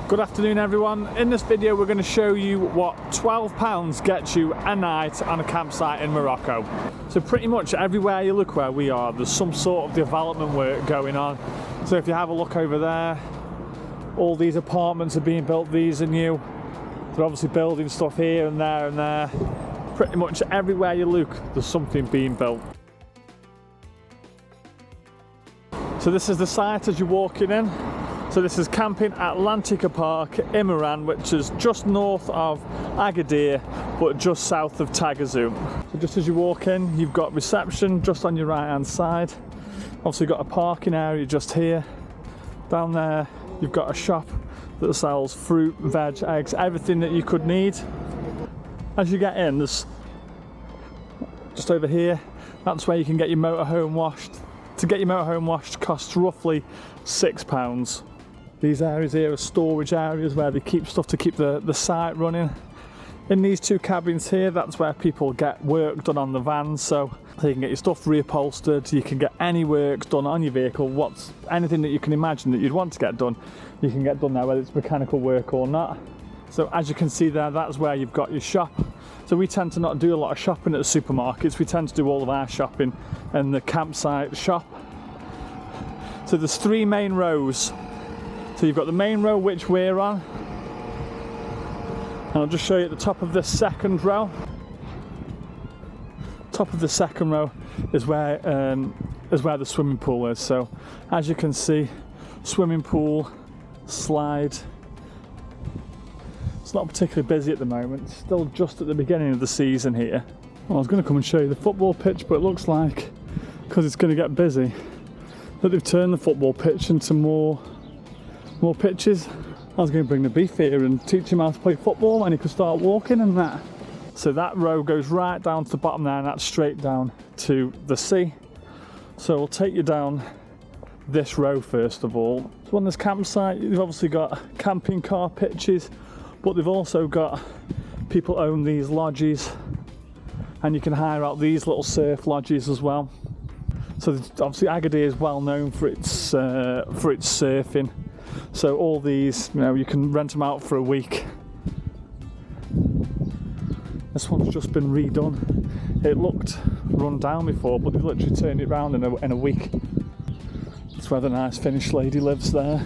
Good afternoon everyone. In this video we're going to show you what £12 gets you a night on a campsite in Morocco. So pretty much everywhere you look where we are, there's some sort of development work going on. So if you have a look over there, all these apartments are being built, these are new. They're obviously building stuff here and there and there. Pretty much everywhere you look, there's something being built. So this is the site as you're walking in. So this is camping Atlantica Parc Imourane, which is just north of Agadir, but just south of Tagazout. So just as you walk in, you've got reception just on your right hand side. Obviously got a parking area just here. Down there, you've got a shop that sells fruit, veg, eggs, everything that you could need. As you get in, there's just over here, that's where you can get your motorhome washed. To get your motorhome washed costs roughly £6. These areas here are storage areas where they keep stuff to keep the site running. In these two cabins here, that's where people get work done on the vans, so you can get your stuff reupholstered, you can get any work done on your vehicle, anything that you can imagine that you'd want to get done, you can get done there, whether it's mechanical work or not. So as you can see there, that's where you've got your shop. So we tend to not do a lot of shopping at the supermarkets, we tend to do all of our shopping in the campsite shop. So there's three main rows. So you've got the main row which we're on, and I'll just show you at the top of this second row. Top of the second row is where the swimming pool is. So as you can see, swimming pool, slide. It's not particularly busy at the moment, it's still just at the beginning of the season here. Well, I was going to come and show you the football pitch, but it looks like, because it's going to get busy, that they've turned the football pitch into more pitches. I was going to bring the beef here and teach him how to play football and he could start walking and that. So that row goes right down to the bottom there, and that's straight down to the sea. So we'll take you down this row first of all. So on this campsite, you've obviously got camping car pitches, but they've also got, people own these lodges, and you can hire out these little surf lodges as well. So obviously Agadir is well known for its surfing. So all these, you can rent them out for a week. This one's just been redone. It looked run down before, but they've literally turned it around in a week. That's where the nice Finnish lady lives there.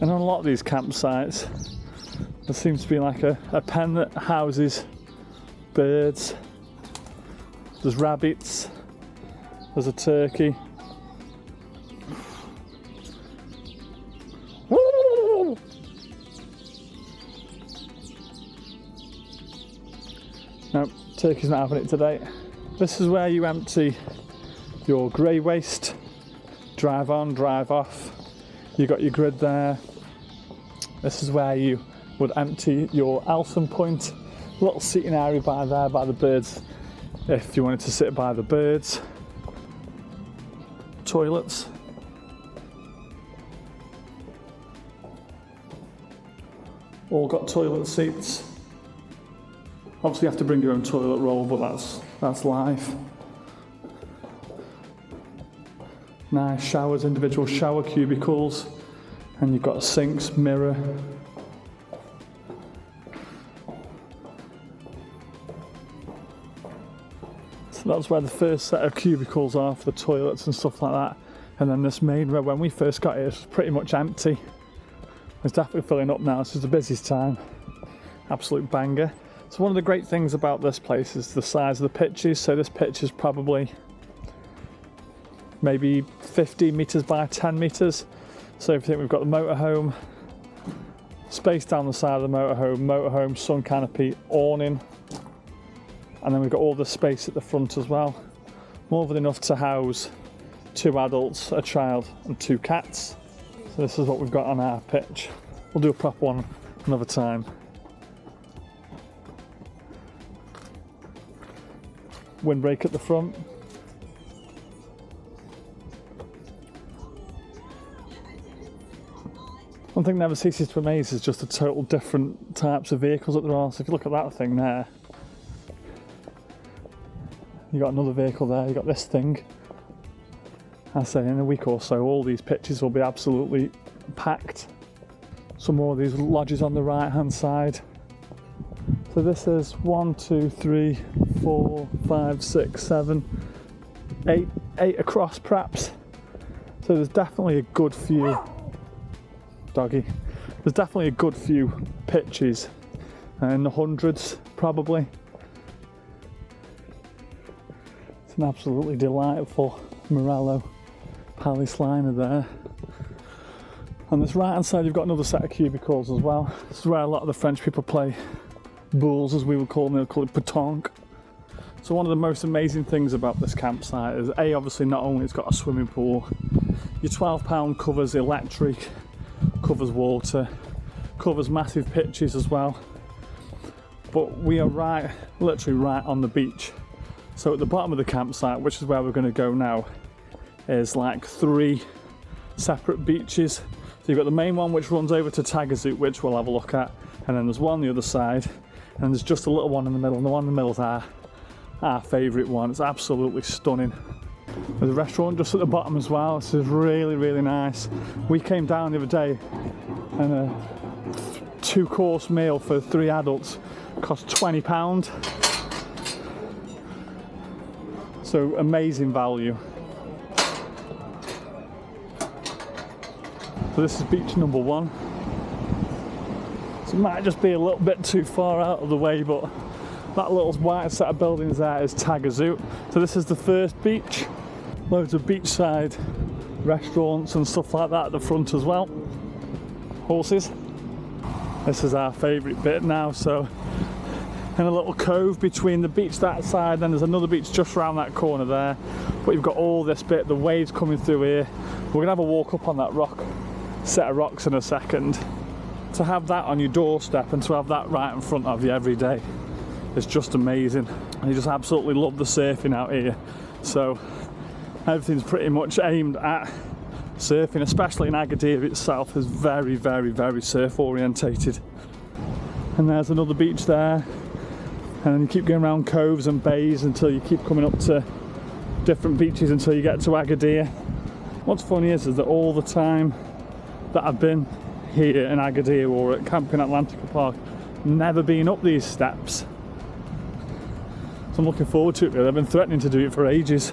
And on a lot of these campsites, there seems to be like a pen that houses birds. There's rabbits. There's a turkey. No, turkey's not having it today. This is where you empty your grey waste. Drive on, drive off. You got your grid there. This is where you would empty your Elson point. Little seating area by there, by the birds, if you wanted to sit by the birds. Toilets. All got toilet seats. Obviously you have to bring your own toilet roll, but that's life. Nice showers, individual shower cubicles, and you've got sinks, mirror. So that's where the first set of cubicles are for the toilets and stuff like that. And then this main row, when we first got here, it was pretty much empty. It's definitely filling up now, this is the busiest time. Absolute banger. So one of the great things about this place is the size of the pitches. So this pitch is probably maybe 15 metres by 10 metres. So if you think we've got the motorhome, space down the side of the motorhome, sun canopy, awning, and then we've got all the space at the front as well. More than enough to house 2 adults, a child and 2 cats. So this is what we've got on our pitch. We'll do a proper one another time. Windbreak at the front. One thing that never ceases to amaze is just the total different types of vehicles that there are. So if you look at that thing there, you got another vehicle there, you got this thing. I say in a week or so all these pitches will be absolutely packed. some more of these lodges on the right hand side. So this is 1, 2, 3, 4, 5, 6, 7, 8 across perhaps. So there's definitely a good few, doggy, there's definitely a good few pitches, in the hundreds probably. It's an absolutely delightful Morello Palace liner there. On this right hand side you've got another set of cubicles as well. This is where a lot of the French people play boules, as we would call them. They would call it pétanque. So one of the most amazing things about this campsite is obviously not only it's got a swimming pool, your £12 covers electric, covers water, covers massive pitches as well, but we are literally right on the beach. So at the bottom of the campsite, which is where we're going to go now, is like 3 separate beaches. So you've got the main one which runs over to Tagazout, which we'll have a look at, and then there's one on the other side, and there's just a little one in the middle, and the one in the middle is our favourite one. It's absolutely stunning. There's a restaurant just at the bottom as well. This is really, really nice. We came down the other day and a 2-course meal for 3 adults cost £20. So amazing value. So this is beach number 1. So it might just be a little bit too far out of the way, but that little white set of buildings there is Tagazout. So this is the first beach. Loads of beachside restaurants and stuff like that at the front as well. Horses. This is our favourite bit now. So in a little cove between the beach that side, then there's another beach just around that corner there. But you've got all this bit, the waves coming through here. We're gonna have a walk up on that set of rocks in a second. To have that on your doorstep and to have that right in front of you every day, it's just amazing. And you just absolutely love the surfing out here. So everything's pretty much aimed at surfing, especially in Agadir itself is very, very, very surf orientated. And there's another beach there, and then you keep going around coves and bays until you keep coming up to different beaches until you get to Agadir. What's funny is that all the time that I've been here in Agadir or at camping Atlantica Park, never been up these steps. So I'm looking forward to it really. I've been threatening to do it for ages.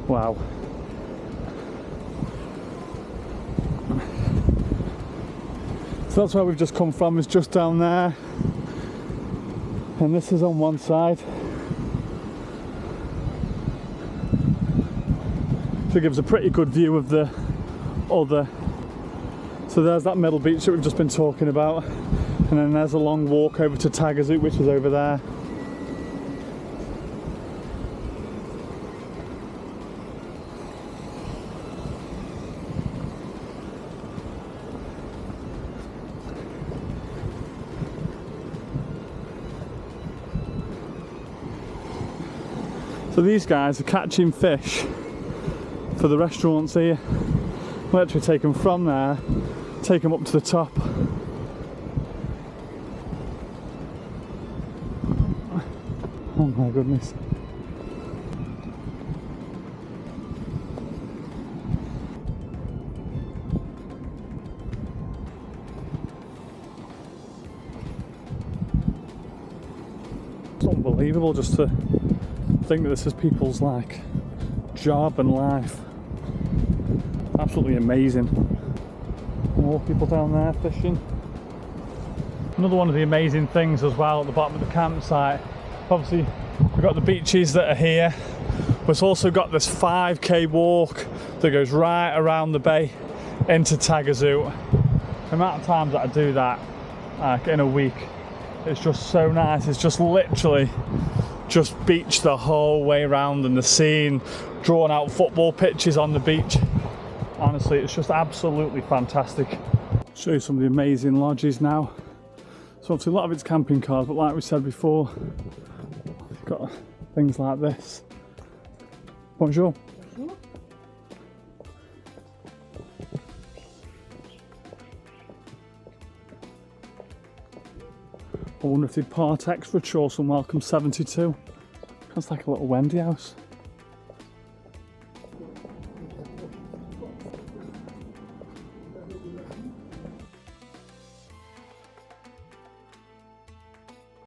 Wow. So that's where we've just come from, is just down there. And this is on one side. So it gives a pretty good view of the other. So there's that middle beach that we've just been talking about. And then there's a long walk over to Tagazout, which is over there. So these guys are catching fish for the restaurants here. We'll actually take them from there, take them up to the top. Oh my goodness. It's unbelievable just to think that this is people's like job and life. Absolutely amazing. More people down there fishing. Another one of the amazing things as well at the bottom of the campsite, obviously we've got the beaches that are here, but it's also got this 5k walk that goes right around the bay into Tagazout. The amount of times that I do that like in a week, it's just so nice. It's just literally just beach the whole way around, and the scene, drawn out football pitches on the beach. Honestly, it's just absolutely fantastic. I'll show you some of the amazing lodges now. So obviously a lot of it's camping cars, but like we said before, you've got things like this. Bonjour. Bonjour. wonder if they'd part X for a Chorlton Welcome 72. That's like a little Wendy house.